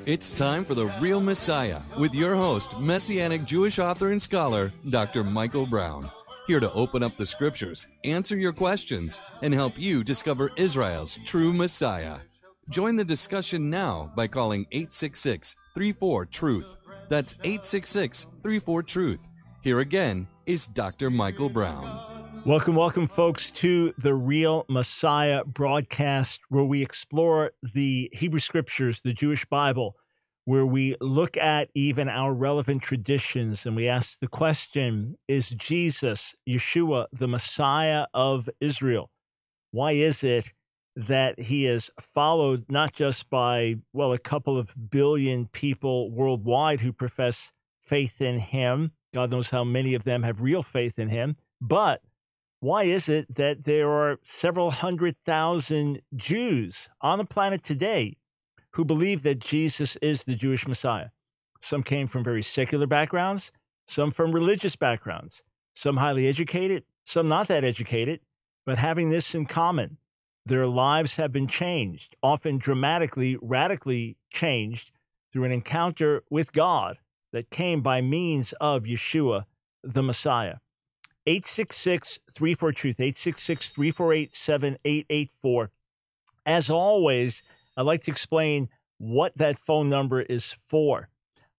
It's time for The Real Messiah with your host, Messianic Jewish author and scholar, Dr. Michael Brown. Here to open up the scriptures, answer your questions, and help you discover Israel's true Messiah. Join the discussion now by calling 866-34-TRUTH. That's 866-34-TRUTH. Here again is Dr. Michael Brown. Welcome, folks, to the Real Messiah broadcast, where we explore the Hebrew Scriptures, the Jewish Bible, where we look at even our relevant traditions, and we ask the question, is Jesus, Yeshua, the Messiah of Israel? Why is it that he is followed not just by, well, a couple of billion people worldwide who profess faith in him? God knows how many of them have real faith in him, but why is it that there are several 100,000 Jews on the planet today who believe that Jesus is the Jewish Messiah? Some came from very secular backgrounds, some from religious backgrounds, some highly educated, some not that educated, but having this in common. Their lives have been changed, often dramatically, radically changed through an encounter with God that came by means of Yeshua, the Messiah. 866-34-TRUTH, 866-348-7884. As always, I'd like to explain what that phone number is for.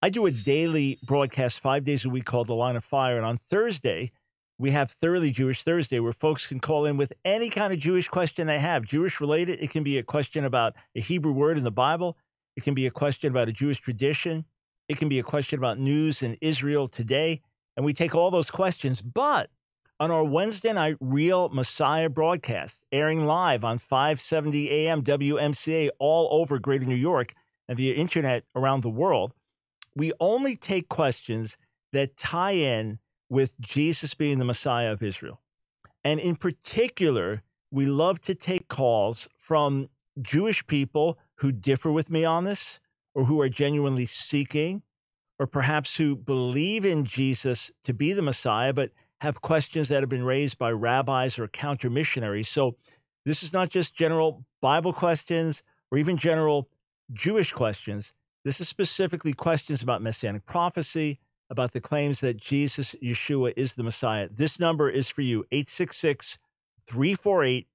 I do a daily broadcast 5 days a week called The Line of Fire, and on Thursday, we have Thoroughly Jewish Thursday, where folks can call in with any kind of Jewish question they have. Jewish related, it can be a question about a Hebrew word in the Bible. It can be a question about a Jewish tradition. It can be a question about news in Israel today. And we take all those questions. But on our Wednesday night Real Messiah broadcast, airing live on 570 AM WMCA all over Greater New York and via internet around the world, we only take questions that tie in with Jesus being the Messiah of Israel. And in particular, we love to take calls from Jewish people who differ with me on this, or who are genuinely seeking, or perhaps who believe in Jesus to be the Messiah, but have questions that have been raised by rabbis or counter-missionaries. So this is not just general Bible questions or even general Jewish questions. This is specifically questions about Messianic prophecy, about the claims that Jesus, Yeshua, is the Messiah. This number is for you, 866-348-7884.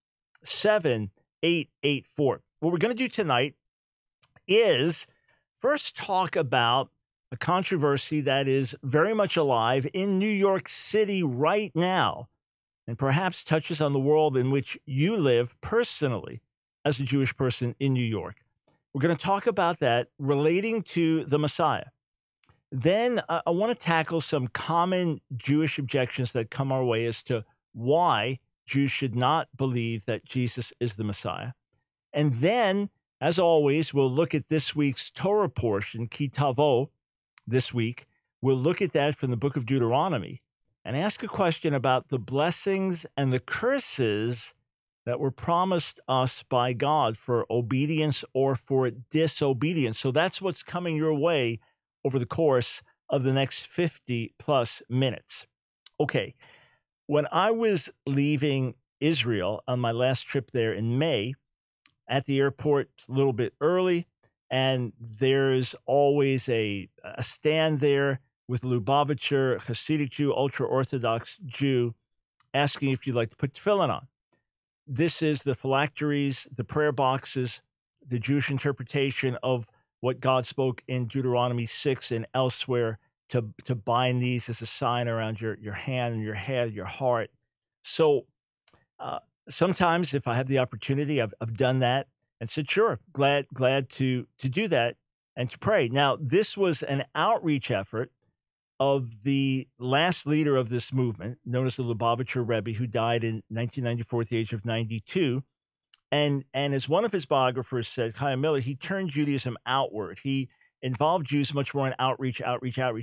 What we're going to do tonight is first talk about a controversy that is very much alive in New York City right now, and perhaps touches on the world in which you live personally as a Jewish person in New York. We're going to talk about that relating to the Messiah. Then I want to tackle some common Jewish objections that come our way as to why Jews should not believe that Jesus is the Messiah. And then, as always, we'll look at this week's Torah portion, Ki Tavo. This week, we'll look at that from the book of Deuteronomy and ask a question about the blessings and the curses that were promised us by God for obedience or for disobedience. So that's what's coming your way over the course of the next 50 plus minutes. Okay, when I was leaving Israel on my last trip there in May, at the airport a little bit early, and there's always a stand there with Lubavitcher, Hasidic Jew, ultra-Orthodox Jew, asking if you'd like to put tefillin on. This is the phylacteries, the prayer boxes, the Jewish interpretation of what God spoke in Deuteronomy 6 and elsewhere to bind these as a sign around your hand and your head, your heart. So sometimes if I have the opportunity, I've done that. And said, sure, glad to do that and to pray. Now, this was an outreach effort of the last leader of this movement, known as the Lubavitcher Rebbe, who died in 1994 at the age of 92. And as one of his biographers said, Chaim Miller, he turned Judaism outward. He involved Jews much more in outreach.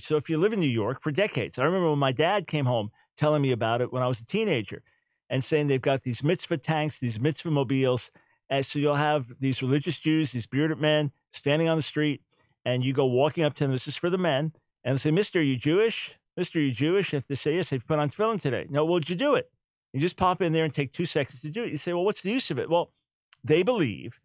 So if you live in New York for decades, I remember when my dad came home telling me about it when I was a teenager and saying they've got these mitzvah tanks, these mitzvah mobiles. And so you'll have these religious Jews, these bearded men standing on the street, and you go walking up to them. This is for the men. And they say, Mister, are you Jewish? Mister, are you Jewish? If they say yes, have you put on tefillin today? No, well, did you do it? You just pop in there and take 2 seconds to do it. You say, well, what's the use of it? Well, they believe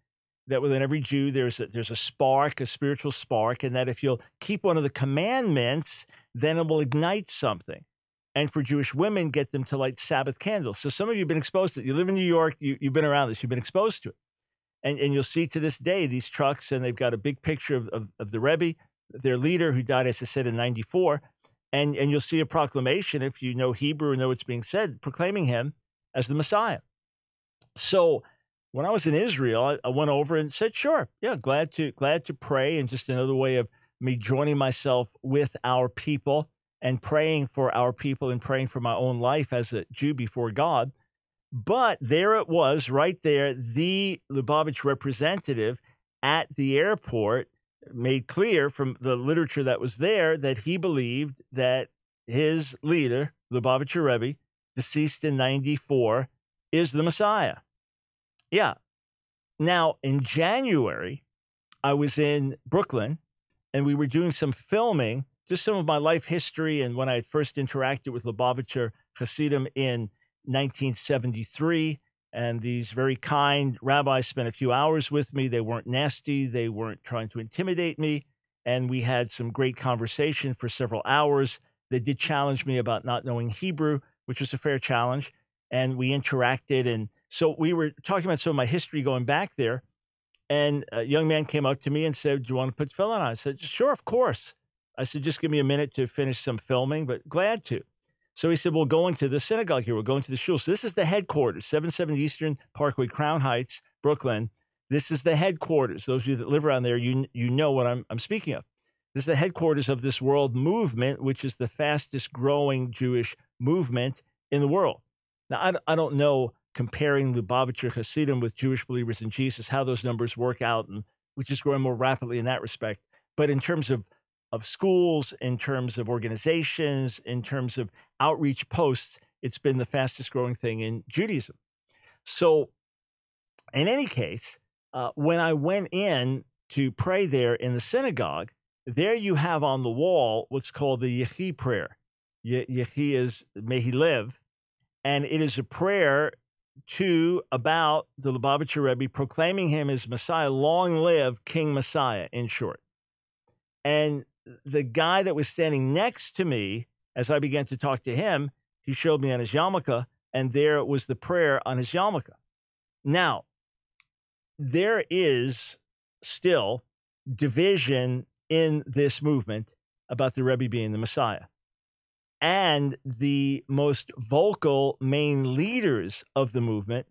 that within every Jew there's a spark, a spiritual spark, and that if you'll keep one of the commandments, then it will ignite something. And for Jewish women, get them to light Sabbath candles. So some of you have been exposed to it. You live in New York, you've been around this, you've been exposed to it. And you'll see to this day these trucks, and they've got a big picture of the Rebbe, their leader, who died, as I said, in 94. And you'll see a proclamation, if you know Hebrew and know what's being said, proclaiming him as the Messiah. So when I was in Israel, I went over and said, sure, yeah, glad to pray, and just another way of me joining myself with our people and praying for our people and praying for my own life as a Jew before God. But there it was, right there, the Lubavitch representative at the airport made clear from the literature that was there that he believed that his leader, Lubavitcher Rebbe, deceased in 94, is the Messiah. Yeah. Now, in January, I was in Brooklyn, and we were doing some filming, just some of my life history, and when I had first interacted with Lubavitcher Hasidim in 1973, and these very kind rabbis spent a few hours with me. They weren't nasty. They weren't trying to intimidate me. And we had some great conversation for several hours. They did challenge me about not knowing Hebrew, which was a fair challenge. And we interacted. And so we were talking about some of my history going back there. And a young man came up to me and said, do you want to put tefillin on? I said, sure, of course. I said, just give me a minute to finish some filming, but glad to. So he said, we'll go into the synagogue here. We'll go into the shul. So this is the headquarters, 770 Eastern Parkway, Crown Heights, Brooklyn. This is the headquarters. Those of you that live around there, you know what I'm speaking of. This is the headquarters of this world movement, which is the fastest growing Jewish movement in the world. Now, I don't know, comparing Lubavitcher Hasidim with Jewish believers in Jesus, how those numbers work out, and which is growing more rapidly in that respect. But in terms of schools, in terms of organizations, in terms of outreach posts, it's been the fastest growing thing in Judaism. So in any case, when I went in to pray there in the synagogue, there you have on the wall what's called the Yehi prayer. Yehi is, may he live. And it is a prayer about the Lubavitcher Rebbe, proclaiming him as Messiah. Long live King Messiah, in short. And the guy that was standing next to me, as I began to talk to him, he showed me on his yarmulke, and there was the prayer on his yarmulke. Now, there is still division in this movement about the Rebbe being the Messiah. And the most vocal main leaders of the movement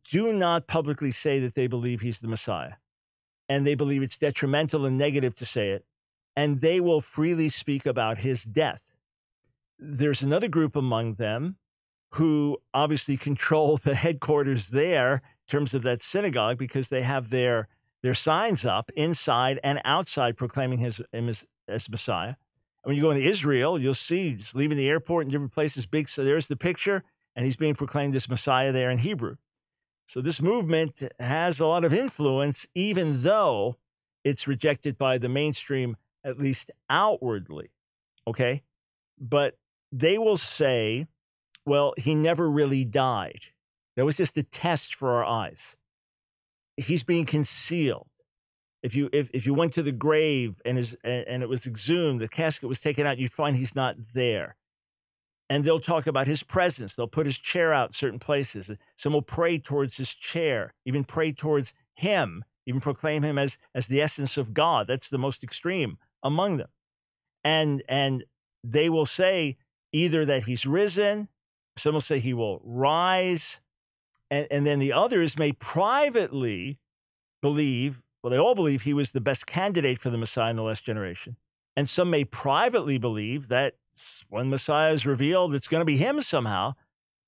do not publicly say that they believe he's the Messiah. And they believe it's detrimental and negative to say it. And they will freely speak about his death. There's another group among them who obviously control the headquarters there in terms of that synagogue, because they have their signs up inside and outside proclaiming him as Messiah. And when you go into Israel, you'll see, just leaving the airport in different places, big. So there's the picture, and he's being proclaimed as Messiah there in Hebrew. So this movement has a lot of influence, even though it's rejected by the mainstream, at least outwardly, okay? But they will say, well, he never really died. That was just a test for our eyes. He's being concealed. If you went to the grave and it was exhumed, the casket was taken out, you'd find he's not there. And they'll talk about his presence. They'll put his chair out in certain places. Some will pray towards his chair, even pray towards him, even proclaim him as the essence of God. That's the most extreme among them. And they will say either that he's risen, some will say he will rise, and then the others may privately believe, well, they all believe he was the best candidate for the Messiah in the last generation. And some may privately believe that when Messiah is revealed, it's going to be him somehow,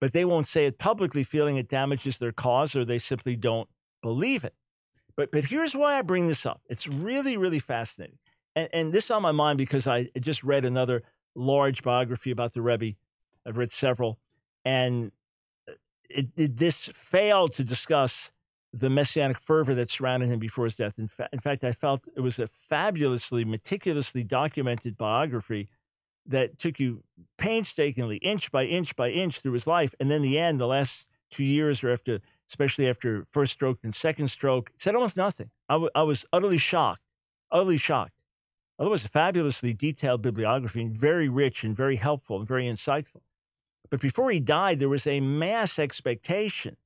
but they won't say it publicly, feeling it damages their cause, or they simply don't believe it. But here's why I bring this up. It's really, really fascinating. And this is on my mind because I just read another large biography about the Rebbe. I've read several. And this failed to discuss the messianic fervor that surrounded him before his death. In fact, I felt it was a fabulously, meticulously documented biography that took you painstakingly, inch by inch by inch, through his life. And then the end, the last 2 years, or after especially after first stroke and second stroke. It said almost nothing. I was utterly shocked, utterly shocked. Otherwise, a fabulously detailed bibliography, and very rich and very helpful and very insightful. But before he died, there was a mass expectation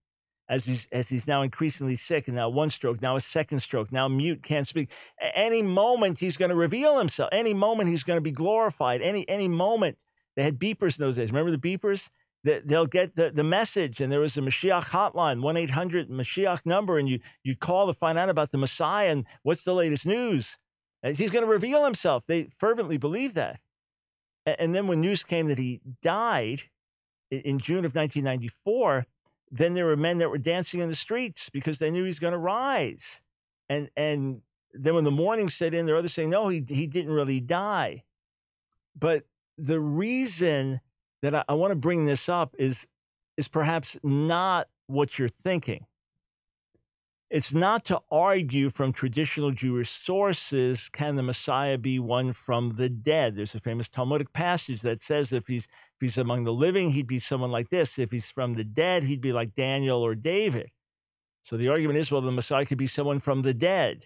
as he's now increasingly sick, and now one stroke, now a second stroke, now mute, can't speak. Any moment he's going to reveal himself. Any moment he's going to be glorified. Any moment. They had beepers in those days. Remember the beepers? They'll get the message, and there was a Mashiach hotline, 1-800-Mashiach number, and you call to find out about the Messiah and what's the latest news. And he's going to reveal himself. They fervently believed that. And then when news came that he died in June of 1994, then there were men that were dancing in the streets because they knew he was going to rise. And then when the morning set in, there were others saying, no, he didn't really die. But the reason that I want to bring this up is perhaps not what you're thinking. It's not to argue from traditional Jewish sources, can the Messiah be one from the dead? There's a famous Talmudic passage that says if he's among the living, he'd be someone like this. If he's from the dead, he'd be like Daniel or David. So the argument is, well, the Messiah could be someone from the dead.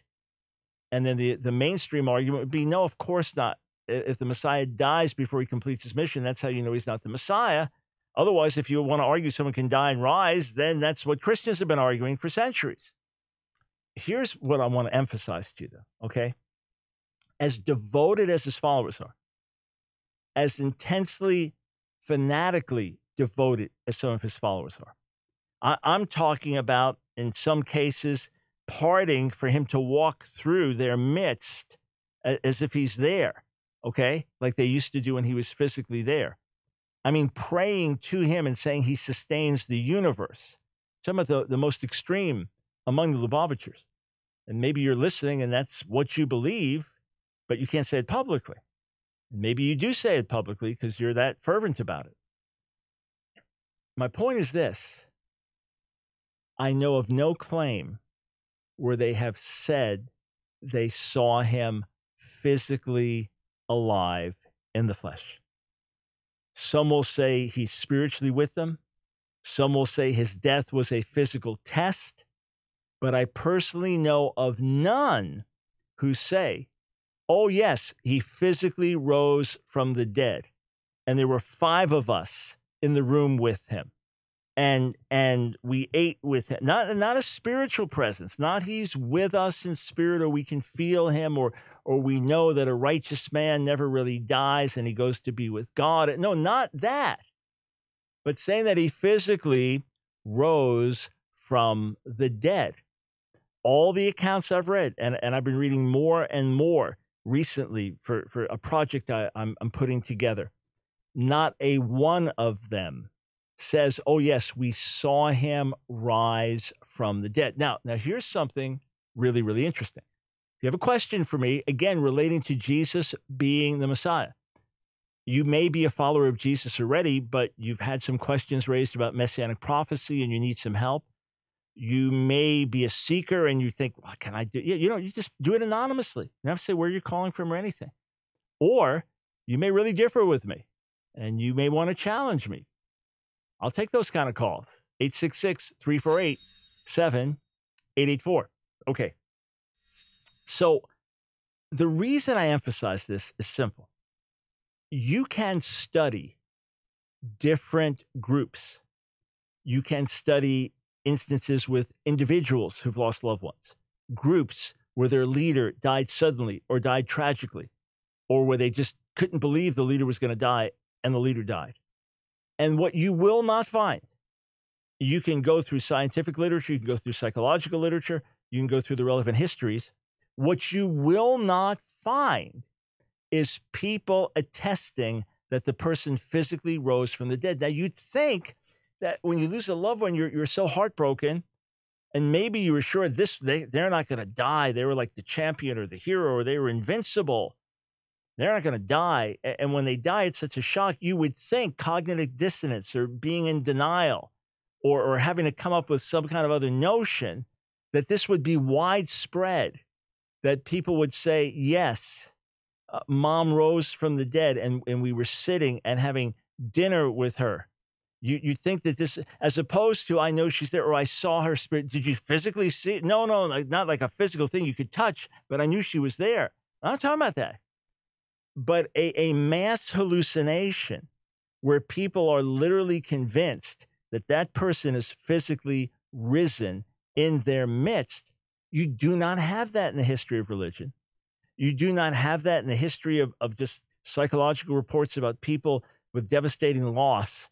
And then the mainstream argument would be, no, of course not. If the Messiah dies before he completes his mission, that's how you know he's not the Messiah. Otherwise, if you want to argue someone can die and rise, then that's what Christians have been arguing for centuries. Here's what I want to emphasize to you, though, okay? As devoted as his followers are, as intensely, fanatically devoted as some of his followers are, I'm talking about, in some cases, parting for him to walk through their midst as if he's there, okay? Like they used to do when he was physically there. I mean, praying to him and saying he sustains the universe. Some of the most extreme among the Lubavitchers. And maybe you're listening and that's what you believe, but you can't say it publicly. Maybe you do say it publicly because you're that fervent about it. My point is this. I know of no claim where they have said they saw him physically alive in the flesh. Some will say he's spiritually with them. Some will say his death was a physical test. But I personally know of none who say, oh, yes, he physically rose from the dead. And there were 5 of us in the room with him. And we ate with him. Not a spiritual presence, not he's with us in spirit or we can feel him or we know that a righteous man never really dies and he goes to be with God. No, not that. But saying that he physically rose from the dead. All the accounts I've read, and I've been reading more and more recently for a project I'm putting together, not a one of them says, oh, yes, we saw him rise from the dead. Now here's something really, really interesting. If you have a question for me, again, relating to Jesus being the Messiah, you may be a follower of Jesus already, but you've had some questions raised about Messianic prophecy and you need some help. You may be a seeker and you think, what can I do? You just do it anonymously. You don't have to say where you're calling from or anything. Or you may really differ with me and you may want to challenge me. I'll take those kind of calls. 866-348-7884. Okay. So the reason I emphasize this is simple. You can study different groups. You can study instances with individuals who've lost loved ones, groups where their leader died suddenly or died tragically, or where they just couldn't believe the leader was going to die and the leader died. And what you will not find, you can go through scientific literature, you can go through psychological literature, you can go through the relevant histories. What you will not find is people attesting that the person physically rose from the dead. Now, you'd think that when you lose a loved one, you're so heartbroken, and maybe you were sure they're not going to die. They were like the champion or the hero, or they were invincible. They're not going to die. And when they die, it's such a shock. You would think cognitive dissonance or being in denial or having to come up with some kind of other notion that this would be widespread, that people would say, yes, Mom rose from the dead and we were sitting and having dinner with her. You think that this, as opposed to, I know she's there, or I saw her spirit. Did you physically see it? No, not like a physical thing you could touch, but I knew she was there. I'm not talking about that. But a mass hallucination where people are literally convinced that that person is physically risen in their midst. You do not have that in the history of religion. You do not have that in the history of just psychological reports about people with devastating loss.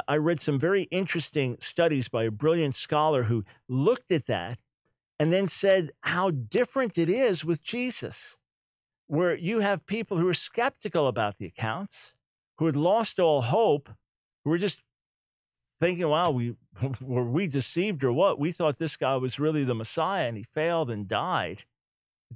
I read some very interesting studies by a brilliant scholar who looked at that and then said how different it is with Jesus, where you have people who are skeptical about the accounts, who had lost all hope, who were just thinking, wow, were we deceived or what? We thought this guy was really the Messiah and he failed and died.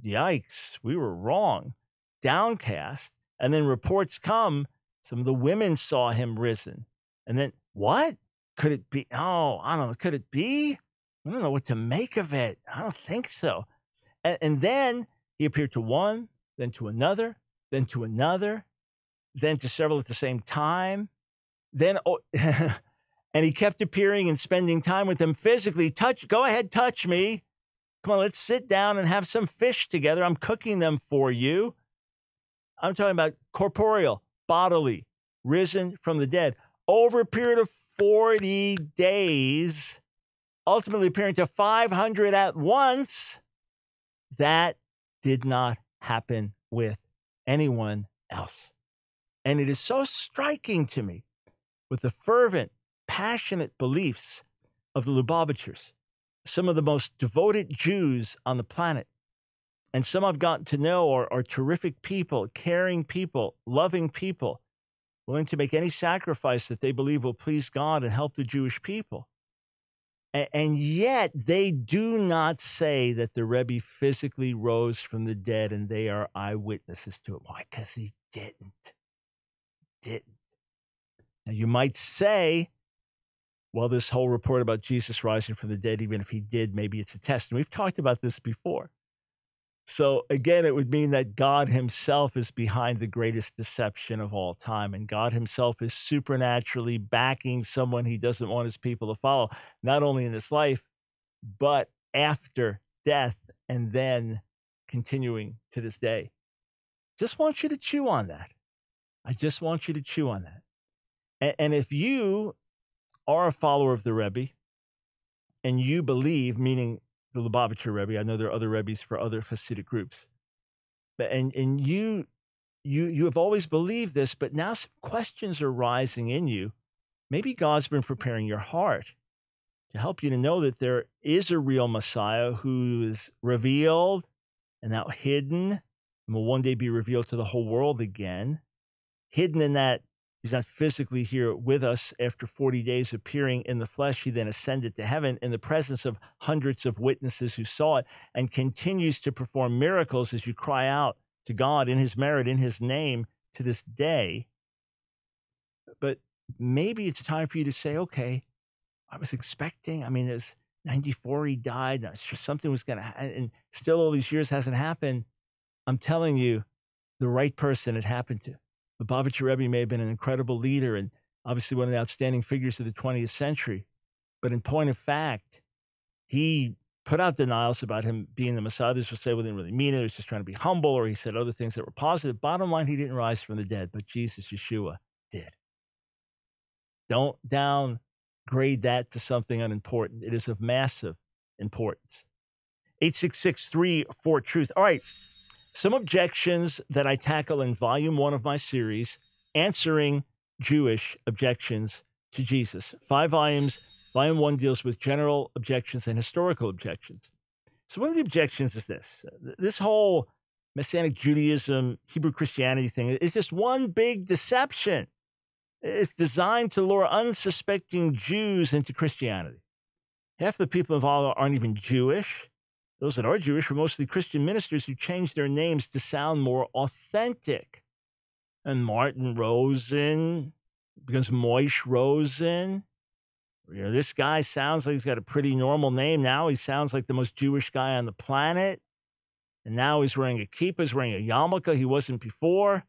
Yikes, we were wrong. Downcast. And then reports come, some of the women saw him risen. And then, what? Could it be? Oh, I don't know. Could it be? I don't know what to make of it. I don't think so. And then he appeared to one, then to another, then to another, then to several at the same time. Then, and he kept appearing and spending time with them physically. Go ahead, touch me. Come on, let's sit down and have some fish together. I'm cooking them for you. I'm talking about corporeal, bodily, risen from the dead. Over a period of 40 days, ultimately appearing to 500 at once. That did not happen with anyone else. And it is so striking to me with the fervent, passionate beliefs of the Lubavitchers, some of the most devoted Jews on the planet. And some I've gotten to know are terrific people, caring people, loving people, willing to make any sacrifice that they believe will please God and help the Jewish people. And yet they do not say that the Rebbe physically rose from the dead and they are eyewitnesses to it. Why? Because he didn't. Now you might say, well, this whole report about Jesus rising from the dead, even if he did, maybe it's a test. And we've talked about this before. So again, it would mean that God himself is behind the greatest deception of all time. And God himself is supernaturally backing someone he doesn't want his people to follow, not only in this life, but after death and then continuing to this day. Just want you to chew on that. I just want you to chew on that. And if you are a follower of the Rebbe and you believe, meaning the Lubavitcher Rebbe, I know there are other Rebbes for other Hasidic groups, but and you have always believed this, but now some questions are rising in you. Maybe God's been preparing your heart to help you to know that there is a real Messiah who is revealed and now hidden and will one day be revealed to the whole world again. Hidden in that he's not physically here with us after 40 days appearing in the flesh. He then ascended to heaven in the presence of hundreds of witnesses who saw it and continues to perform miracles as you cry out to God in his merit, in his name to this day. But maybe it's time for you to say, okay, I was expecting, there's 94, he died. I'm sure something was going to happen. And still all these years hasn't happened. I'm telling you, the right person it happened to. The Lubavitcher Rebbe may have been an incredible leader and obviously one of the outstanding figures of the 20th century. But in point of fact, he put out denials about him being the Messiah. Others will say, well, he didn't really mean it. He was just trying to be humble, or he said other things that were positive. Bottom line, he didn't rise from the dead, but Jesus, Yeshua, did. Don't downgrade that to something unimportant. It is of massive importance. 866-34-TRUTH. All right. Some objections that I tackle in volume 1 of my series, Answering Jewish Objections to Jesus. 5 volumes. Volume 1 deals with general objections and historical objections. So one of the objections is this. This whole Messianic Judaism, Hebrew Christianity thing is just one big deception. It's designed to lure unsuspecting Jews into Christianity. Half the people involved aren't even Jewish. Those that are Jewish were mostly Christian ministers who changed their names to sound more authentic. And Martin Rosen becomes Moish Rosen. This guy sounds like he's got a pretty normal name. Now he sounds like the most Jewish guy on the planet. And now he's wearing a kippah, he's wearing a yarmulke he wasn't before.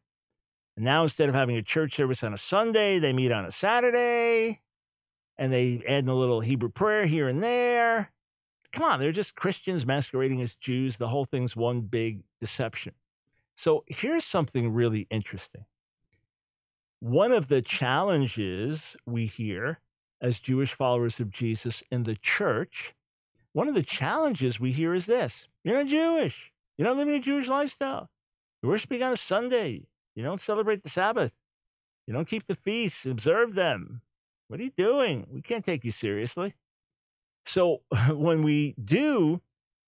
And now instead of having a church service on a Sunday, they meet on a Saturday. and they add a little Hebrew prayer here and there. Come on, they're just Christians masquerading as Jews. The whole thing's one big deception. So here's something really interesting. One of the challenges we hear as Jewish followers of Jesus in the church, one of the challenges we hear is this: you're not Jewish. You're not living a Jewish lifestyle. You're worshiping on a Sunday. You don't celebrate the Sabbath. You don't keep the feasts, observe them. What are you doing? We can't take you seriously. So when we do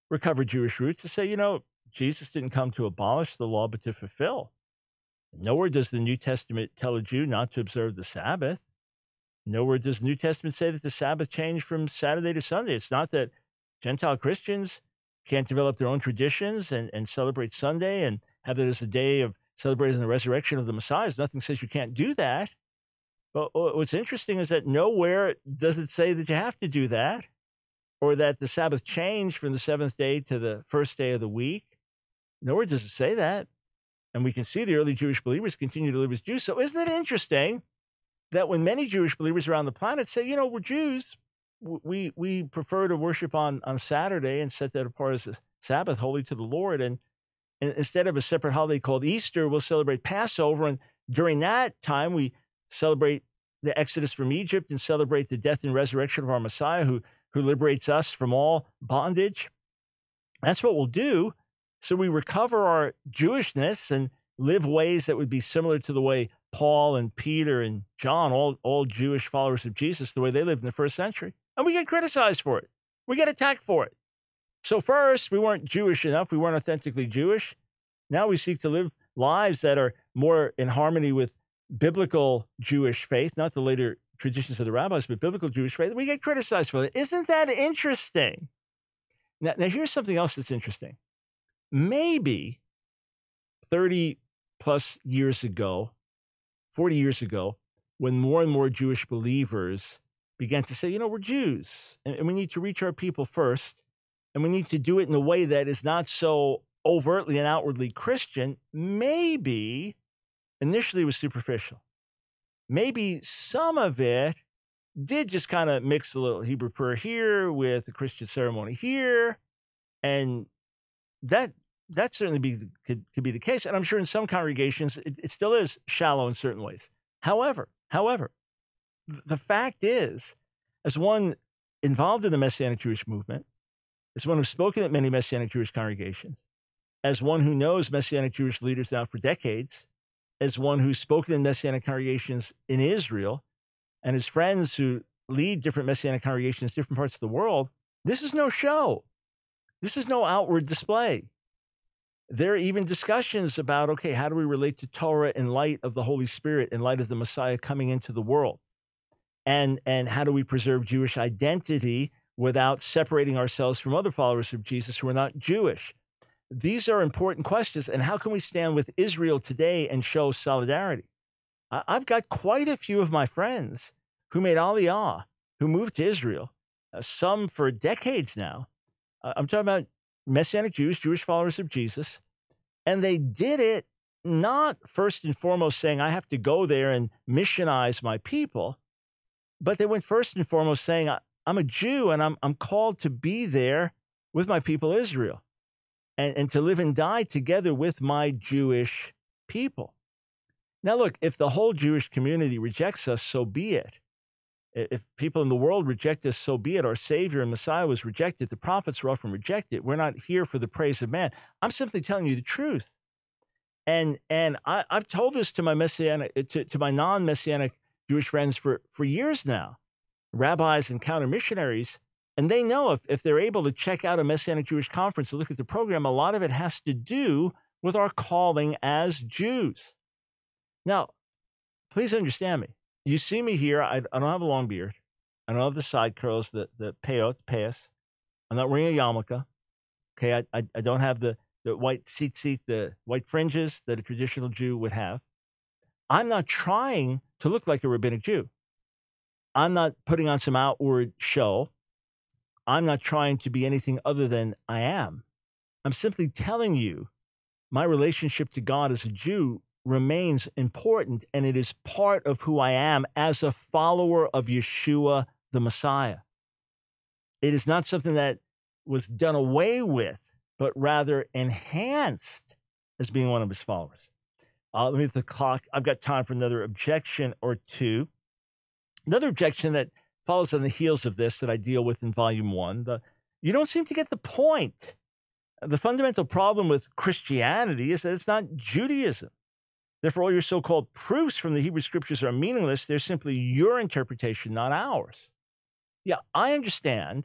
recover Jewish roots, to say, Jesus didn't come to abolish the law, but to fulfill. Nowhere does the New Testament tell a Jew not to observe the Sabbath. Nowhere does the New Testament say that the Sabbath changed from Saturday to Sunday. It's not that Gentile Christians can't develop their own traditions and celebrate Sunday and have it as a day of celebrating the resurrection of the Messiah. Nothing says you can't do that. But what's interesting is that nowhere does it say that you have to do that, or that the Sabbath changed from the seventh day to the first day of the week. Nowhere does it say that. And we can see the early Jewish believers continue to live as Jews. So isn't it interesting that when many Jewish believers around the planet say, we're Jews, we prefer to worship on Saturday and set that apart as a Sabbath, holy to the Lord. And instead of a separate holiday called Easter, we'll celebrate Passover. And during that time, we celebrate the Exodus from Egypt and celebrate the death and resurrection of our Messiah who liberates us from all bondage. That's what we'll do. So we recover our Jewishness and live ways that would be similar to the way Paul and Peter and John, all Jewish followers of Jesus, the way they lived in the first century. And we get criticized for it. We get attacked for it. So first, we weren't Jewish enough. We weren't authentically Jewish. Now we seek to live lives that are more in harmony with biblical Jewish faith, not the later traditions of the rabbis, but biblical Jewish faith. We get criticized for it. Isn't that interesting? Now here's something else that's interesting. Maybe 30 plus years ago, 40 years ago, when more and more Jewish believers began to say, we're Jews and we need to reach our people first, and we need to do it in a way that is not so overtly and outwardly Christian, maybe initially it was superficial. Maybe some of it did just kind of mix a little Hebrew prayer here with a Christian ceremony here, and that certainly could be the case. And I'm sure in some congregations, it still is shallow in certain ways. However, the fact is, as one involved in the Messianic Jewish movement, as one who's spoken at many Messianic Jewish congregations, as one who knows Messianic Jewish leaders now for decades, as one who's spoken in Messianic congregations in Israel, and his friends who lead different Messianic congregations in different parts of the world, this is no show. This is no outward display. There are even discussions about, okay, how do we relate to Torah in light of the Holy Spirit, in light of the Messiah coming into the world? And how do we preserve Jewish identity without separating ourselves from other followers of Jesus who are not Jewish? These are important questions. And how can we stand with Israel today and show solidarity? I've got quite a few of my friends who made Aliyah, who moved to Israel, some for decades now. I'm talking about Messianic Jews, Jewish followers of Jesus, and they did it not first and foremost saying, I have to go there and missionize my people, but they went first and foremost saying, I'm a Jew and I'm called to be there with my people Israel and to live and die together with my Jewish people. Now, look, if the whole Jewish community rejects us, so be it. If people in the world reject us, so be it. Our Savior and Messiah was rejected. The prophets were often rejected. We're not here for the praise of man. I'm simply telling you the truth. And I've told this to my to my non-Messianic Jewish friends for years now, rabbis and counter-missionaries, and they know if they're able to check out a Messianic Jewish conference and look at the program, a lot of it has to do with our calling as Jews. Now, please understand me. You see me here. I don't have a long beard. I don't have the side curls, the payas. I'm not wearing a yarmulke. Okay, I don't have the white tzitzit, the white fringes that a traditional Jew would have. I'm not trying to look like a rabbinic Jew. I'm not putting on some outward show. I'm not trying to be anything other than I am. I'm simply telling you my relationship to God as a Jew remains important, and it is part of who I am as a follower of Yeshua the Messiah. It is not something that was done away with, but rather enhanced as being one of his followers. Let me hit the clock. I've got time for another objection or two. Another objection that follows on the heels of this that I deal with in Volume 1. You don't seem to get the point. The fundamental problem with Christianity is that it's not Judaism. Therefore, all your so-called proofs from the Hebrew Scriptures are meaningless. They're simply your interpretation, not ours. Yeah, I understand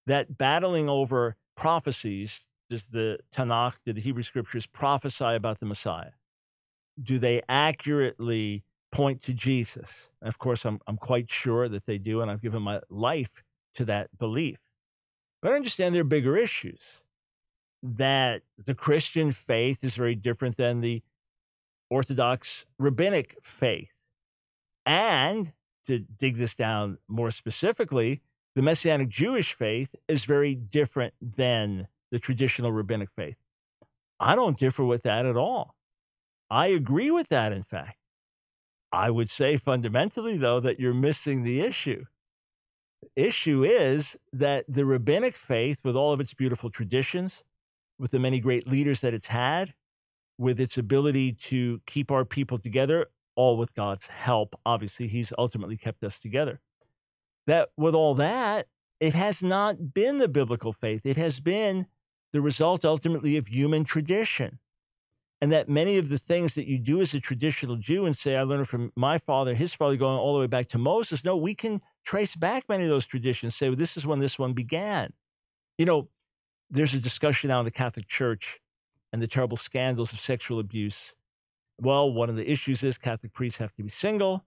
that battling over prophecies, does the Tanakh, do the Hebrew Scriptures prophesy about the Messiah? Do they accurately point to Jesus? And of course, I'm quite sure that they do, and I've given my life to that belief. But I understand there are bigger issues, that the Christian faith is very different than the Orthodox rabbinic faith. And to dig this down more specifically, the Messianic Jewish faith is very different than the traditional rabbinic faith. I don't differ with that at all. I agree with that, in fact. I would say fundamentally, though, that you're missing the issue. The issue is that the rabbinic faith, with all of its beautiful traditions, with the many great leaders that it's had, with its ability to keep our people together, all with God's help, obviously, he's ultimately kept us together. That with all that, it has not been the biblical faith. It has been the result ultimately of human tradition. And that many of the things that you do as a traditional Jew and say, I learned it from my father, his father, going all the way back to Moses. No, we can trace back many of those traditions, say, well, this is when this one began. You know, there's a discussion now in the Catholic Church and the terrible scandals of sexual abuse. Well, one of the issues is Catholic priests have to be single,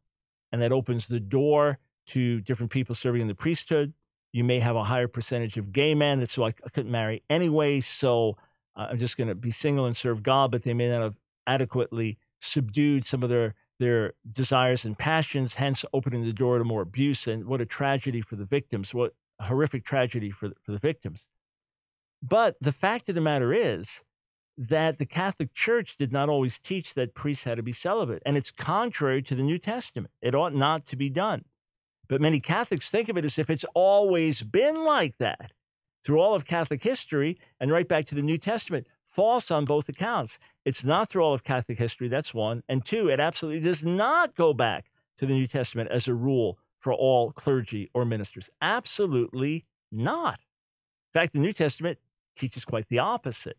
and that opens the door to different people serving in the priesthood. You may have a higher percentage of gay men. That's why I couldn't marry anyway, so I'm just going to be single and serve God, but they may not have adequately subdued some of their desires and passions, hence opening the door to more abuse. And what a tragedy for the victims, what a horrific tragedy for the victims. But the fact of the matter is that the Catholic Church did not always teach that priests had to be celibate, and it's contrary to the New Testament. It ought not to be done. But many Catholics think of it as if it's always been like that through all of Catholic history and right back to the New Testament. False on both accounts. It's not through all of Catholic history, that's one. And two, it absolutely does not go back to the New Testament as a rule for all clergy or ministers. Absolutely not. In fact, the New Testament teaches quite the opposite,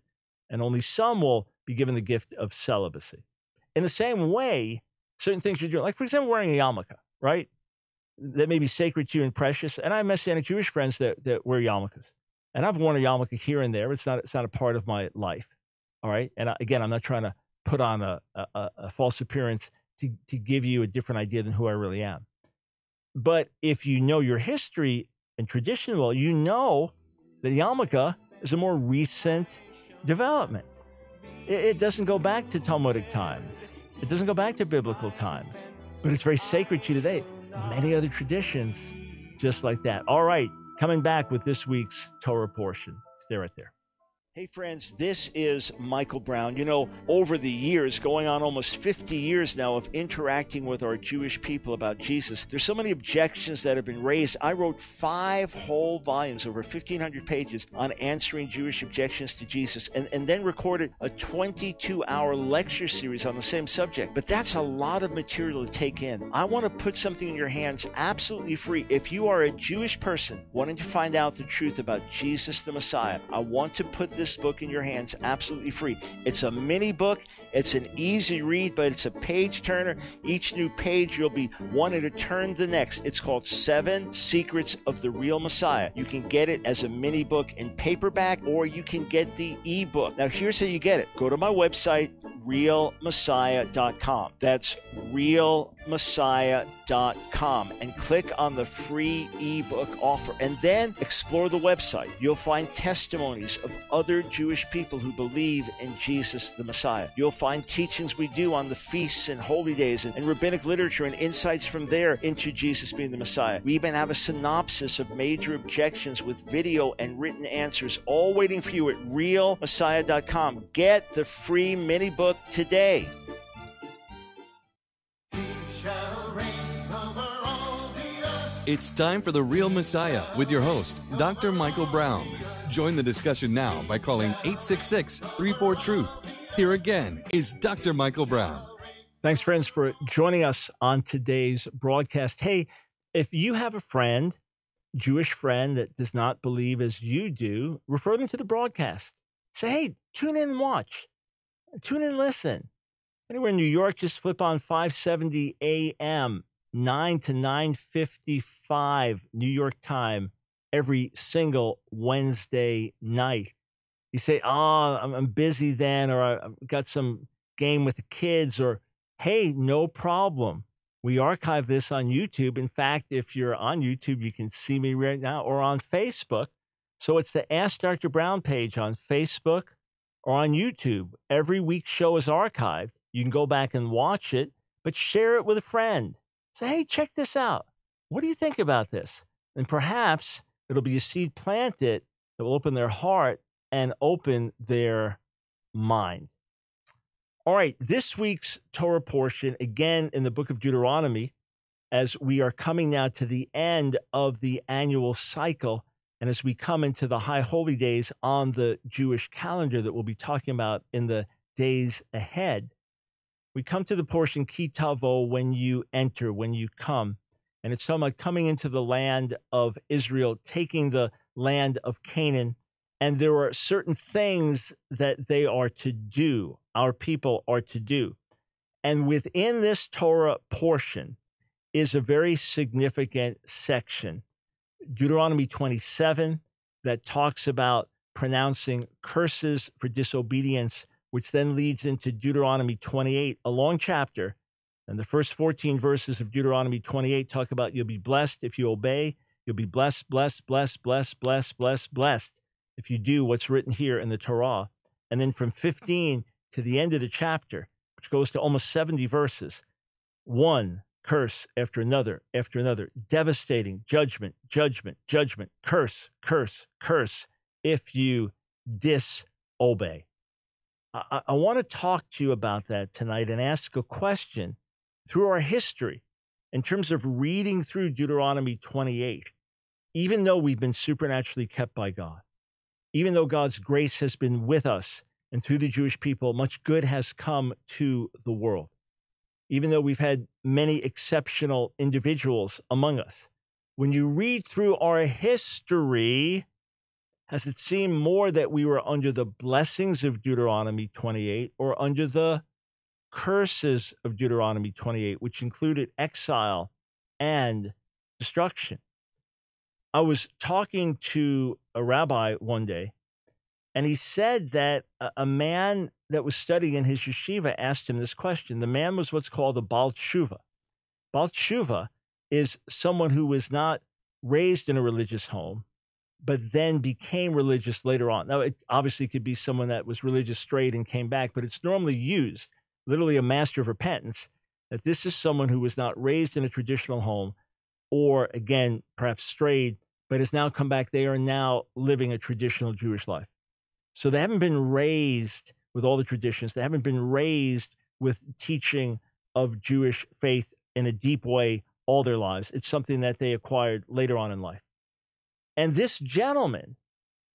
and only some will be given the gift of celibacy. In the same way, certain things you're doing, like, for example, wearing a yarmulke, right? That may be sacred to you and precious. And I have Messianic Jewish friends that wear yarmulkes. And I've worn a yarmulke here and there. It's not a part of my life, all right? And again, I'm not trying to put on a false appearance to give you a different idea than who I really am. But if you know your history and tradition well, you know that yarmulke is a more recent development. It doesn't go back to Talmudic times. It doesn't go back to biblical times. But it's very sacred to you today. Many other traditions just like that. All right. Coming back with this week's Torah portion. Stay right there. Hey friends, this is Michael Brown. You know, over the years, going on almost 50 years now of interacting with our Jewish people about Jesus, there's so many objections that have been raised. I wrote 5 whole volumes, over 1,500 pages, on answering Jewish objections to Jesus, and then recorded a 22-hour lecture series on the same subject. But that's a lot of material to take in. I want to put something in your hands absolutely free. If you are a Jewish person wanting to find out the truth about Jesus the Messiah, I want to put this book in your hands absolutely free. It's a mini book. It's an easy read, but it's a page turner. Each new page you'll be wanting to turn the next. It's called 7 Secrets of the Real Messiah. You can get it as a mini book in paperback, or you can get the ebook. Now here's how you get it. Go to my website, realmessiah.com. That's realmessiah.com, and click on the free ebook offer, and then explore the website. You'll find testimonies of other Jewish people who believe in Jesus the Messiah. You'll find teachings we do on the feasts and holy days, and rabbinic literature and insights from there into Jesus being the Messiah. We even have a synopsis of major objections with video and written answers, all waiting for you at realmessiah.com. Get the free mini book today. He shall reign over all the earth. It's time for The Real Messiah with your host, Dr. Michael Brown. Join the discussion now by calling 866-34-TRUTH. Here again is Dr. Michael Brown. Thanks, friends, for joining us on today's broadcast. Hey, if you have a friend, Jewish friend that does not believe as you do, refer them to the broadcast. Say, hey, tune in and watch. Tune in and listen. Anywhere in New York, just flip on 570 AM, 9 to 9:55 New York time, every single Wednesday night. You say, oh, I'm busy then, or I've got some game with the kids, or hey, no problem. We archive this on YouTube. In fact, if you're on YouTube, you can see me right now, or on Facebook. So it's the Ask Dr. Brown page on Facebook or on YouTube. Every week's show is archived. You can go back and watch it, but share it with a friend. Say, hey, check this out. What do you think about this? And perhaps it'll be a seed planted that will open their heart and open their mind. All right, this week's Torah portion, again in the book of Deuteronomy, as we are coming now to the end of the annual cycle, and as we come into the high holy days on the Jewish calendar that we'll be talking about in the days ahead, we come to the portion Ki Tavo, when you enter, when you come. And it's talking about coming into the land of Israel, taking the land of Canaan. And there are certain things that they are to do, our people are to do. And within this Torah portion is a very significant section, Deuteronomy 27, that talks about pronouncing curses for disobedience, which then leads into Deuteronomy 28, a long chapter. And the first 14 verses of Deuteronomy 28 talk about you'll be blessed if you obey, you'll be blessed, blessed, blessed, blessed, blessed, blessed, blessed, if you do what's written here in the Torah. And then from 15 to the end of the chapter, which goes to almost 70 verses, one curse after another, devastating judgment, judgment, judgment, curse, curse, curse, if you disobey. I want to talk to you about that tonight and ask a question through our history in terms of reading through Deuteronomy 28, even though we've been supernaturally kept by God, even though God's grace has been with us and through the Jewish people, much good has come to the world. Even though we've had many exceptional individuals among us, when you read through our history, has it seemed more that we were under the blessings of Deuteronomy 28 or under the curses of Deuteronomy 28, which included exile and destruction? I was talking to a rabbi one day, and he said that a man that was studying in his yeshiva asked him this question. The man was what's called a Baal Tshuva. Baal Tshuva is someone who was not raised in a religious home, but then became religious later on. Now, it obviously could be someone that was religious straight and came back, but it's normally used, literally a master of repentance, that this is someone who was not raised in a traditional home or, again, perhaps strayed, but has now come back. They are now living a traditional Jewish life. So they haven't been raised with all the traditions. They haven't been raised with teaching of Jewish faith in a deep way all their lives. It's something that they acquired later on in life. And this gentleman,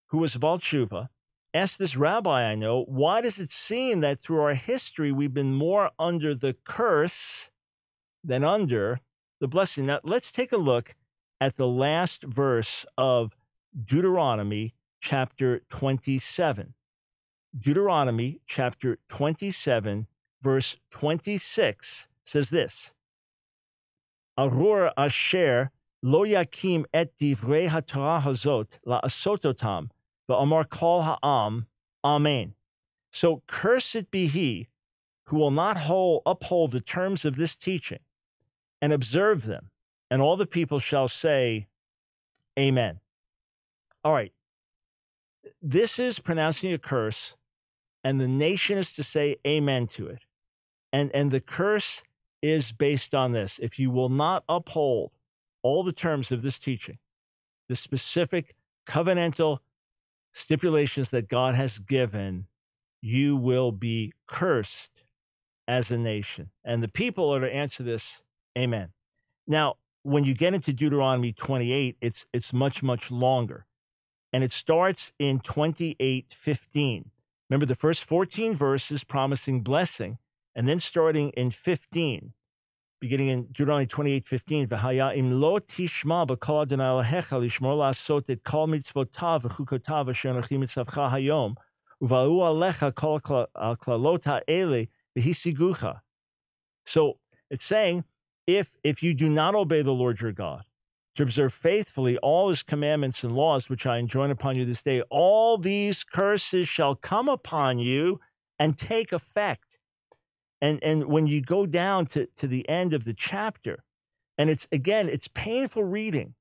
who was Baal Tshuva, asked this rabbi I know, why does it seem that through our history we've been more under the curse than under the blessing? Now, let's take a look at the last verse of Deuteronomy chapter 27. Deuteronomy chapter 27, verse 26 says this: Arur asher lo yakim et divrei haTorah hazot la'asot otam va'amar kol ha'am, amen. So cursed be he who will not uphold the terms of this teaching and observe them, and all the people shall say, amen. All right. This is pronouncing a curse, and the nation is to say amen to it. And the curse is based on this: if you will not uphold all the terms of this teaching, the specific covenantal stipulations that God has given, you will be cursed as a nation. And the people are to answer this, amen. Now, when you get into Deuteronomy 28, it's much, much longer. And it starts in 28:15. Remember the first 14 verses promising blessing, and then starting in 15, beginning in Deuteronomy 28:15, V'haya im lo tishma b'kol Adonai Elohecha lishmor la'asot et kol mitzvotav v'chukotav asher anochi mitzavcha hayom, uva'u alecha kol klalot ha'ele v'hisigucha. So it's saying, if you do not obey the Lord your God, to observe faithfully all his commandments and laws, which I enjoin upon you this day, all these curses shall come upon you and take effect. And when you go down to the end of the chapter, and it's painful reading.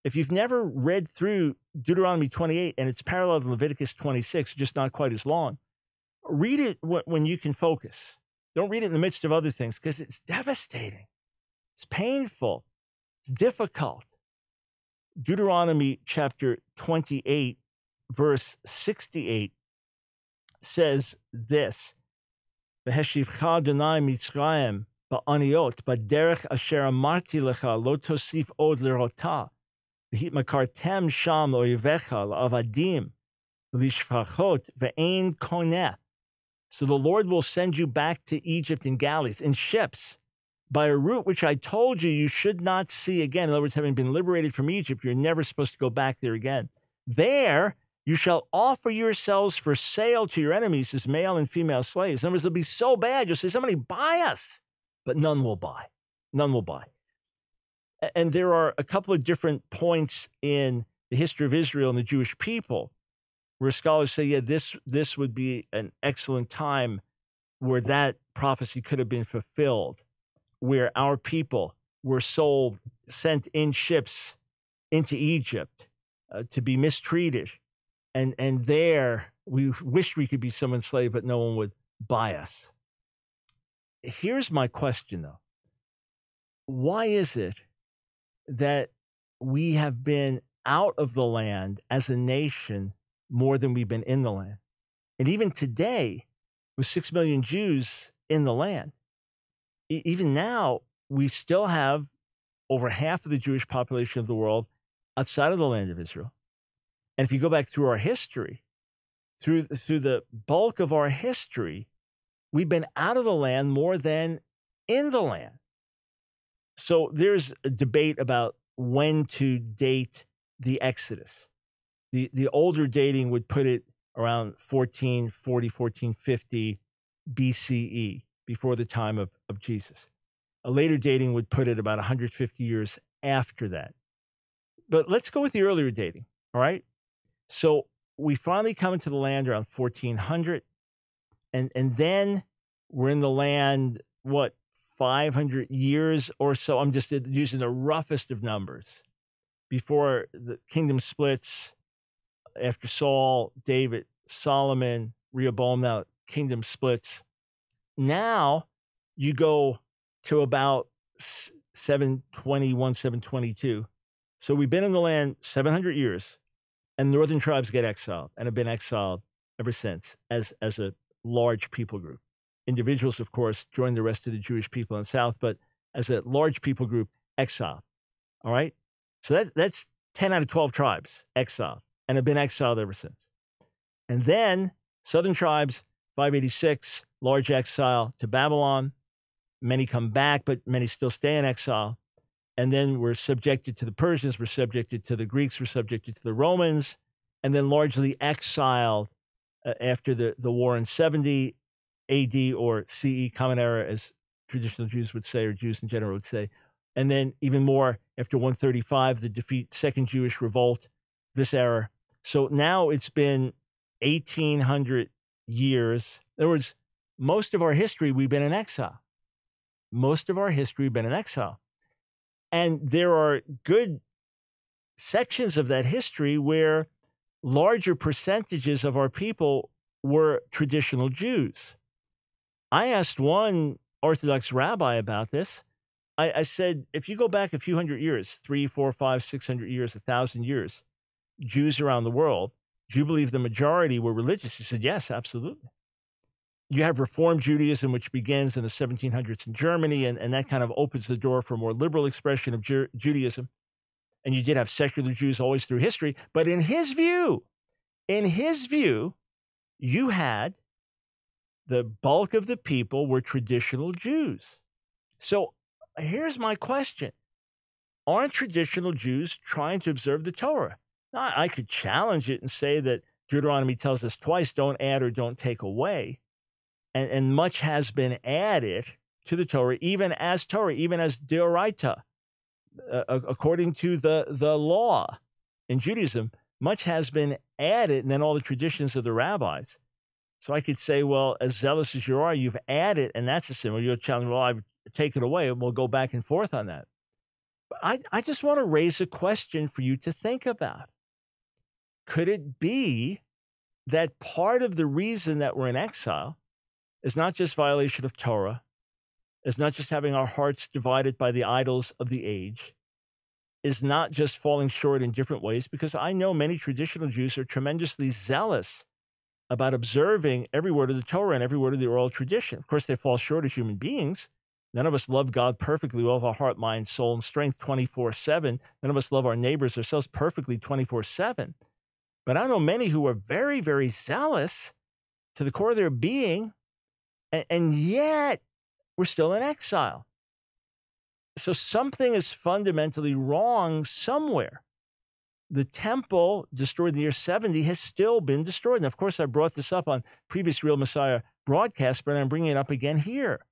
If you've never read through Deuteronomy 28, and it's parallel to Leviticus 26, just not quite as long, read it when you can focus. Don't read it in the midst of other things, because it's devastating. It's painful. It's difficult. Deuteronomy chapter 28, verse 68 says this, V'heshivcha Adonai Mitzrayim ba'aniot b'derech asher amarti lecha lo tosif od lerota v'hitmakartem sham oyevecha la'avadim v'lishfachot ve'ein koneh. So the Lord will send you back to Egypt in galleys, in ships, by a route which I told you you should not see again. In other words, having been liberated from Egypt, you're never supposed to go back there again. There you shall offer yourselves for sale to your enemies as male and female slaves. In other words, they'll be so bad, you'll say, somebody buy us. But none will buy. None will buy. And there are a couple of different points in the history of Israel and the Jewish people where scholars say, yeah, this would be an excellent time where that prophecy could have been fulfilled, where our people were sent in ships into Egypt to be mistreated. And there we wished we could be someone's slave, but no one would buy us. Here's my question, though. Why is it that we have been out of the land as a nation more than we've been in the land? And even today, with 6 million Jews in the land, even now, we still have over half of the Jewish population of the world outside of the land of Israel. And if you go back through our history, through the bulk of our history, we've been out of the land more than in the land. So there's a debate about when to date the Exodus. The older dating would put it around 1440, 1450 BCE, before the time of Jesus. A later dating would put it about 150 years after that. But let's go with the earlier dating, all right? So we finally come into the land around 1400, and then we're in the land, 500 years or so? I'm just using the roughest of numbers. Before the kingdom splits, after Saul, David, Solomon, Rehoboam, now kingdom splits. Now you go to about 721, 722. So we've been in the land 700 years, and northern tribes get exiled and have been exiled ever since as a large people group. Individuals, of course, join the rest of the Jewish people in the south, but as a large people group, exiled. All right? So that's 10 out of 12 tribes exiled and have been exiled ever since. And then southern tribes, 586, large exile to Babylon. Many come back, but many still stay in exile. And then we're subjected to the Persians, we're subjected to the Greeks, we're subjected to the Romans, and then largely exiled after the war in 70 AD or CE, Common Era, as traditional Jews would say, or Jews in general would say. And then even more after 135, the defeat, Second Jewish Revolt, this era. So now it's been 1,800 years. In other words, most of our history, we've been in exile. Most of our history, we've been in exile. And there are good sections of that history where larger percentages of our people were traditional Jews. I asked one Orthodox rabbi about this. I said, if you go back a few hundred years, 300, 400, 500, 600 years, 1,000 years, Jews around the world, do you believe the majority were religious? He said, yes, absolutely. you have Reform Judaism, which begins in the 1700s in Germany, and that kind of opens the door for more liberal expression of Judaism. And you did have secular Jews always through history. But in his view, you had the bulk of the people were traditional Jews. So here's my question. Aren't traditional Jews trying to observe the Torah? Now, I could challenge it and say that Deuteronomy tells us twice, don't add or don't take away. And much has been added to the Torah, even as Deoraita. According to the law in Judaism, much has been added, and then all the traditions of the rabbis. So I could say, well, as zealous as you are, you've added, and that's a sin. Well, you're challenging, well, I've taken away, and we'll go back and forth on that. But I just want to raise a question for you to think about. Could it be that part of the reason that we're in exile is not just violation of Torah, is not just having our hearts divided by the idols of the age, is not just falling short in different ways, because I know many traditional Jews are tremendously zealous about observing every word of the Torah and every word of the oral tradition. Of course, they fall short as human beings. None of us love God perfectly with all of our heart, mind, soul, and strength 24/7. None of us love our neighbors ourselves perfectly 24/7. But I know many who are very, very zealous to the core of their being, and yet we're still in exile. So something is fundamentally wrong somewhere. The temple, destroyed in the year 70, has still been destroyed. And of course, I brought this up on previous Real Messiah broadcasts, but I'm bringing it up again here.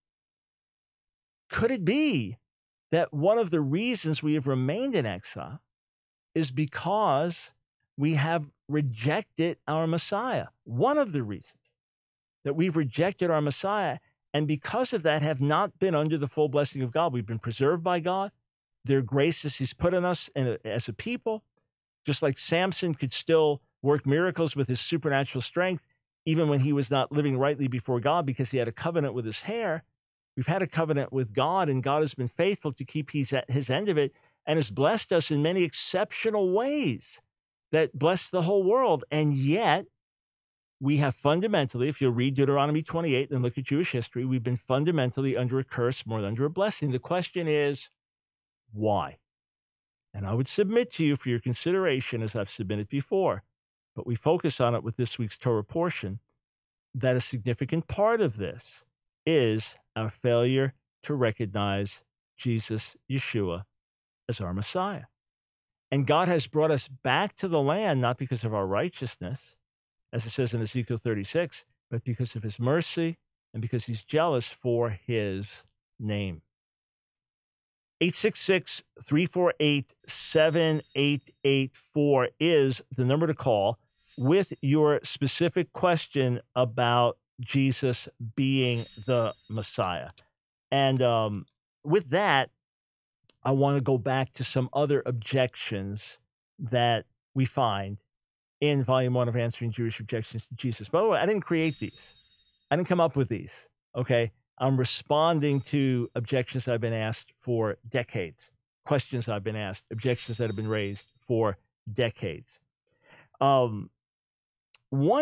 Could it be that one of the reasons we have remained in exile is because we have rejected our Messiah? One of the reasons that we've rejected our Messiah, and because of that have not been under the full blessing of God. We've been preserved by God. Their graces he's put in us as a people. Just like Samson could still work miracles with his supernatural strength, even when he was not living rightly before God because he had a covenant with his hair. We've had a covenant with God, and God has been faithful to keep his end of it and has blessed us in many exceptional ways that bless the whole world. And yet, we have fundamentally, if you'll read Deuteronomy 28 and look at Jewish history, we've been fundamentally under a curse more than under a blessing. The question is, why? And I would submit to you for your consideration, as I've submitted before, but we focus on it with this week's Torah portion, that a significant part of this is our failure to recognize Jesus, Yeshua, as our Messiah. And God has brought us back to the land, not because of our righteousness, as it says in Ezekiel 36, but because of his mercy and because he's jealous for his name. 866-348-7884 is the number to call with your specific question about Jesus being the Messiah. And with that, I want to go back to some other objections that we find in Volume 1 of Answering Jewish Objections to Jesus. By the way, I didn't create these. I didn't come up with these, okay? I'm responding to objections that have been asked for decades, questions I've been asked, objections that have been raised for decades. One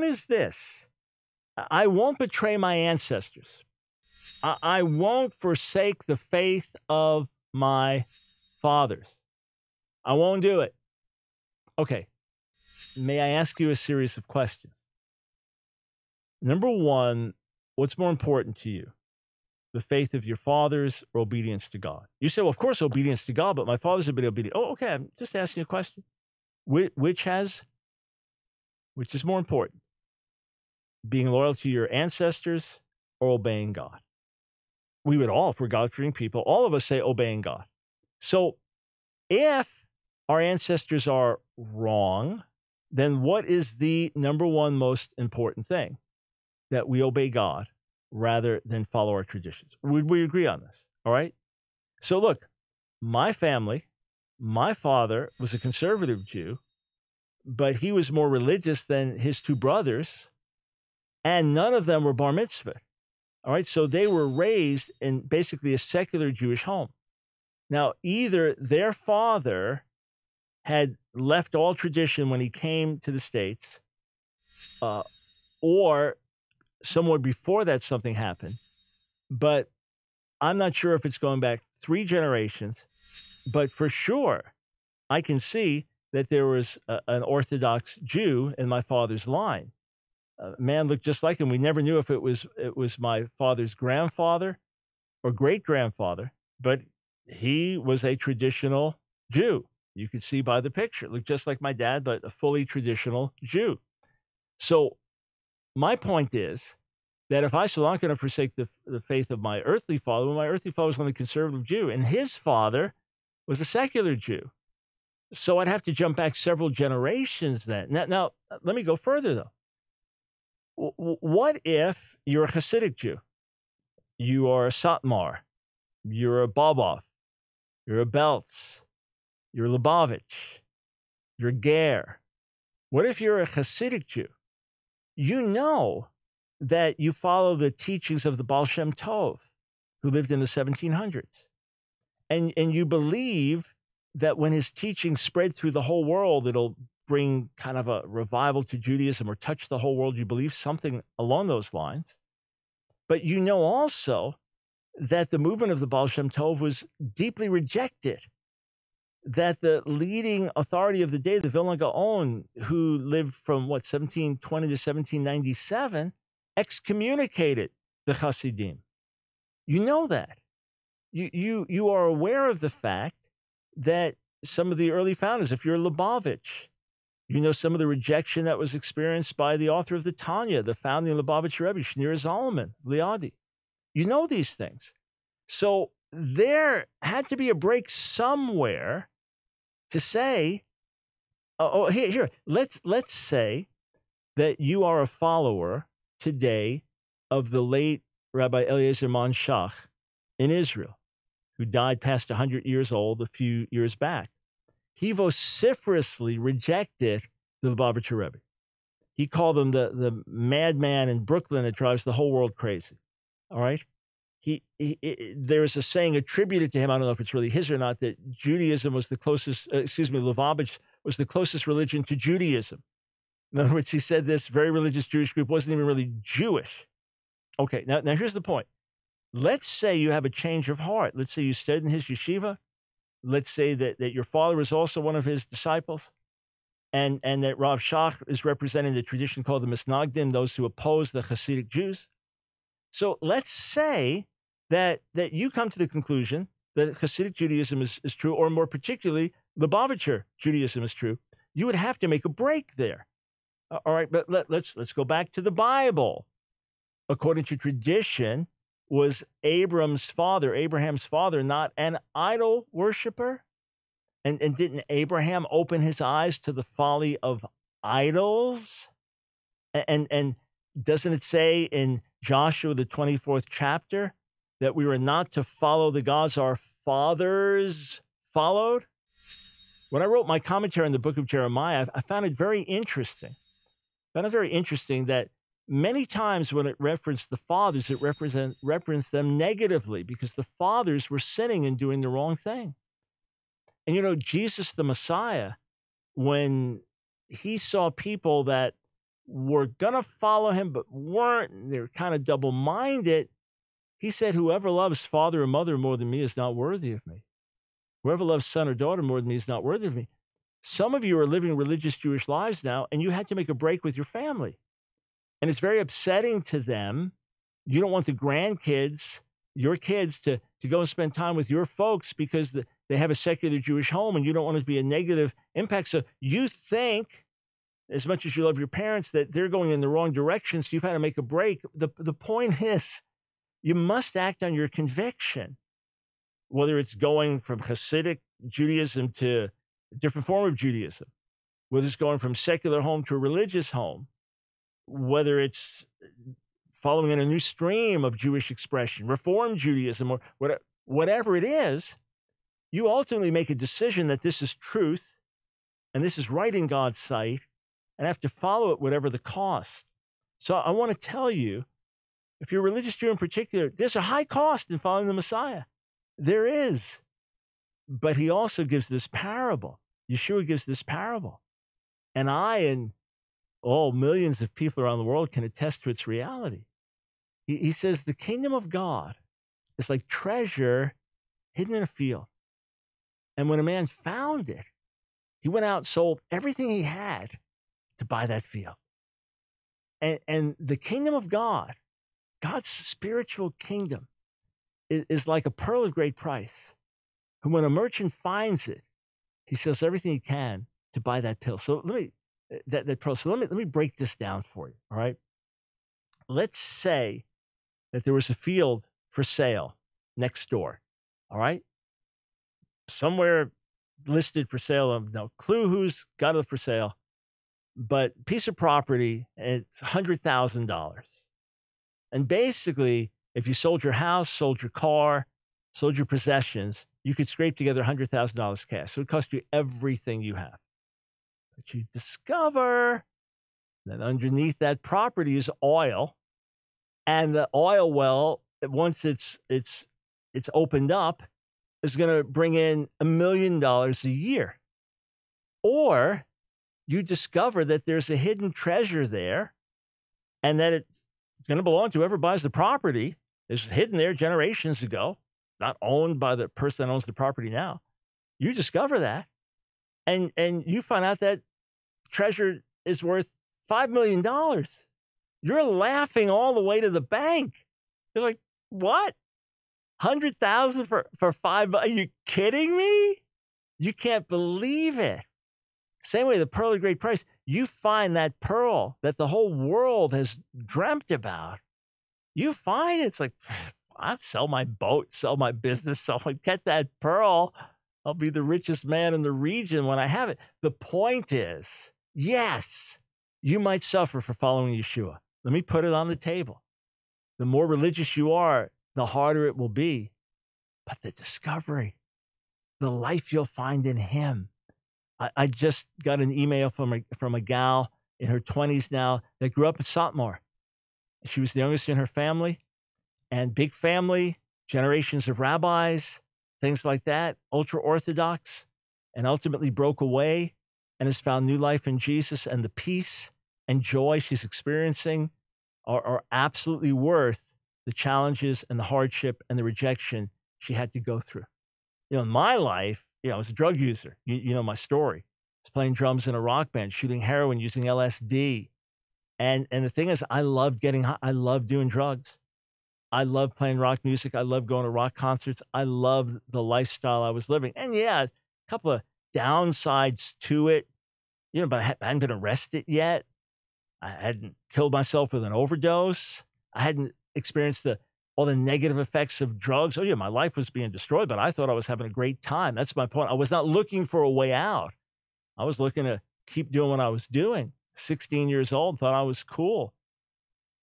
is this: I won't betray my ancestors. I won't forsake the faith of my fathers. I won't do it. Okay. May I ask you a series of questions? Number one, what's more important to you? The faith of your fathers or obedience to God? You say, well, of course, obedience to God, but my fathers have been obedient. Oh, okay. I'm just asking a question. Which is more important? Being loyal to your ancestors or obeying God? We would all, if we're God-fearing people, all of us say obeying God. So if our ancestors are wrong, then what is the number one most important thing? That we obey God rather than follow our traditions. Would we agree on this? All right? So look, my family, my father was a conservative Jew, but he was more religious than his two brothers, and none of them were bar mitzvah. All right? So they were raised in basically a secular Jewish home. Now, either their father had left all tradition when he came to the States, or somewhere before that something happened, but I'm not sure if it's going back 3 generations, but for sure, I can see that there was an Orthodox Jew in my father's line. A man looked just like him. We never knew if it was my father's grandfather or great-grandfather, but he was a traditional Jew. You could see by the picture. Looked just like my dad, but a fully traditional Jew. So my point is that if I said, I'm not going to forsake the faith of my earthly father, well, my earthly father was only a conservative Jew, and his father was a secular Jew. So I'd have to jump back several generations then. Now let me go further, though. What if you're a Hasidic Jew? You are a Satmar. You're a Bobov. You're a Belz. You're a Lubavitch. You're a Ger. What if you're a Hasidic Jew? You know that you follow the teachings of the Baal Shem Tov, who lived in the 1700s. And you believe that when his teachings spread through the whole world, it'll bring kind of a revival to Judaism or touch the whole world. You believe something along those lines. But you know also that the movement of the Baal Shem Tov was deeply rejected, that the leading authority of the day, the Vilna Gaon, who lived from, 1720 to 1797, excommunicated the Hasidim. You know that. You are aware of the fact that some of the early founders, if you're Lubavitch, you know some of the rejection that was experienced by the author of the Tanya, the founding Lubavitcher Rebbe, Shneur Zalman, Liadi. You know these things. So there had to be a break somewhere to say, here, let's say that you are a follower today of the late Rabbi Eliezer Manshach in Israel, who died past 100 years old a few years back. He vociferously rejected the Lubavitcher Rebbe. He called him the madman in Brooklyn that drives the whole world crazy. All right? There's a saying attributed to him, I don't know if it's really his or not, that Judaism was the closest, Lubavitch was the closest religion to Judaism. In other words, he said this very religious Jewish group wasn't even really Jewish. Okay, now here's the point. Let's say you have a change of heart. Let's say you studied in his yeshiva. Let's say that your father was also one of his disciples, and that Rav Shach is representing the tradition called the Misnagdim, those who oppose the Hasidic Jews. So let's say that you come to the conclusion that Hasidic Judaism is true, or more particularly, Lubavitcher Judaism is true. You would have to make a break there. All right, but let's go back to the Bible. According to tradition, was Abraham's father, not an idol worshiper? And didn't Abraham open his eyes to the folly of idols? And doesn't it say in Joshua, the 24th chapter, that we were not to follow the gods our fathers followed? When I wrote my commentary on the book of Jeremiah, I found it very interesting. That many times when it referenced the fathers, it referenced them negatively because the fathers were sinning and doing the wrong thing. And you know, Jesus the Messiah, when he saw people that were going to follow him but weren't, they were kind of double-minded, he said, whoever loves father or mother more than me is not worthy of me. Whoever loves son or daughter more than me is not worthy of me. Some of you are living religious Jewish lives now, and you had to make a break with your family. And it's very upsetting to them. You don't want the grandkids, your kids, to go and spend time with your folks because they have a secular Jewish home, and you don't want it to be a negative impact. So you think, as much as you love your parents, that they're going in the wrong direction, so you've had to make a break. The point is, you must act on your conviction, whether it's going from Hasidic Judaism to a different form of Judaism, whether it's going from secular home to a religious home, whether it's following in a new stream of Jewish expression, Reform Judaism, or whatever it is, you ultimately make a decision that this is truth and this is right in God's sight and have to follow it whatever the cost. So I want to tell you, if you're a religious Jew in particular, there's a high cost in following the Messiah. There is. But he also gives this parable. Yeshua gives this parable. And millions of people around the world can attest to its reality. He says the kingdom of God is like treasure hidden in a field. And when a man found it, he went out and sold everything he had to buy that field. And the kingdom of God, God's spiritual kingdom, is like a pearl of great price. And when a merchant finds it, he sells everything he can to buy that pearl. So that pearl. So let me break this down for you. All right. Let's say that there was a field for sale next door. All right. Somewhere listed for sale. I have no clue who's got it for sale, but piece of property, it's $100,000. And basically, if you sold your house, sold your car, sold your possessions, you could scrape together $100,000 cash. So it cost you everything you have. But you discover that underneath that property is oil. And the oil well, once it's opened up, is going to bring in $1 million a year. Or you discover that there's a hidden treasure there and that it's going to belong to whoever buys the property. It's hidden there generations ago, not owned by the person that owns the property now. You discover that, and you find out that treasure is worth $5 million. You're laughing all the way to the bank. You're like, what? 100,000 for $5? Are you kidding me? You can't believe it. Same way, the pearl of great price. You find that pearl that the whole world has dreamt about. You find it's like, I'll sell my boat, sell my business, get that pearl. I'll be the richest man in the region when I have it. The point is, yes, you might suffer for following Yeshua. Let me put it on the table. The more religious you are, the harder it will be. But the discovery, the life you'll find in him. I just got an email from a gal in her 20s now that grew up in Satmar. She was the youngest in her family, and big family, generations of rabbis, things like that, ultra-Orthodox, and ultimately broke away and has found new life in Jesus, and the peace and joy she's experiencing are absolutely worth the challenges and the hardship and the rejection she had to go through. In my life, I was a drug user. You know my story. I was playing drums in a rock band, shooting heroin, using LSD. And the thing is, I love getting high. I love doing drugs. I love playing rock music. I love going to rock concerts. I love the lifestyle I was living. And yeah, a couple of downsides to it, but I hadn't been arrested yet. I hadn't killed myself with an overdose. I hadn't experienced all the negative effects of drugs. Oh yeah, my life was being destroyed, but I thought I was having a great time. That's my point. I was not looking for a way out. I was looking to keep doing what I was doing. 16 years old, thought I was cool.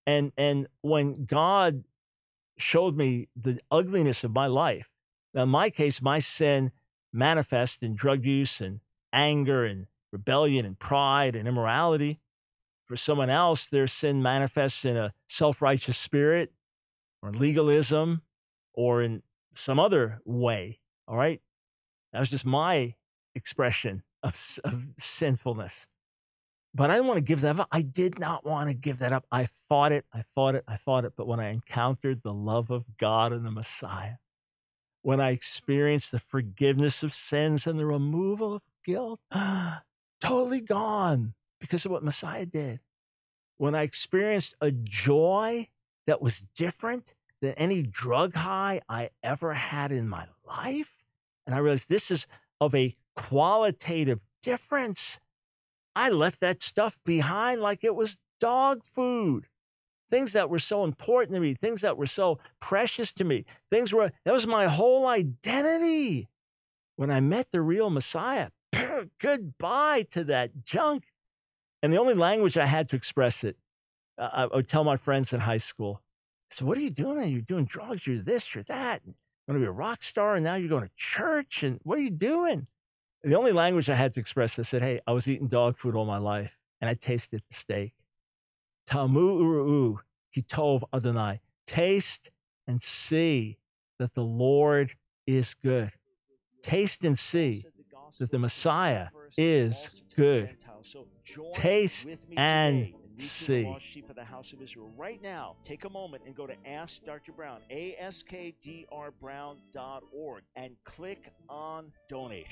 And when God showed me the ugliness of my life, now in my case, my sin manifests in drug use and anger and rebellion and pride and immorality. For someone else, their sin manifests in a self-righteous spirit or legalism or in some other way, all right? That was just my expression of sinfulness. But I didn't want to give that up. I did not want to give that up. I fought it. But when I encountered the love of God and the Messiah, when I experienced the forgiveness of sins and the removal of guilt, totally gone because of what Messiah did. When I experienced a joy that was different than any drug high I ever had in my life, and I realized this is of a qualitative difference, I left that stuff behind like it was dog food. Things that were so important to me, things that were so precious to me, that was my whole identity. When I met the real Messiah, goodbye to that junk. And the only language I had to express it, I would tell my friends in high school, so what are you doing? You're doing drugs, you're this, you're that. You want to be a rock star, and now you're going to church, and what are you doing? And the only language I had to express, I said, hey, I was eating dog food all my life, and I tasted the steak. Tamu uru kitov Adonai. Taste and see that the Lord is good. Taste and see that the Messiah is good. Taste and reaching the lost sheep of the house of Israel. Right now, take a moment and go to Ask Dr. Brown, askdrbrown.org, and click on Donate.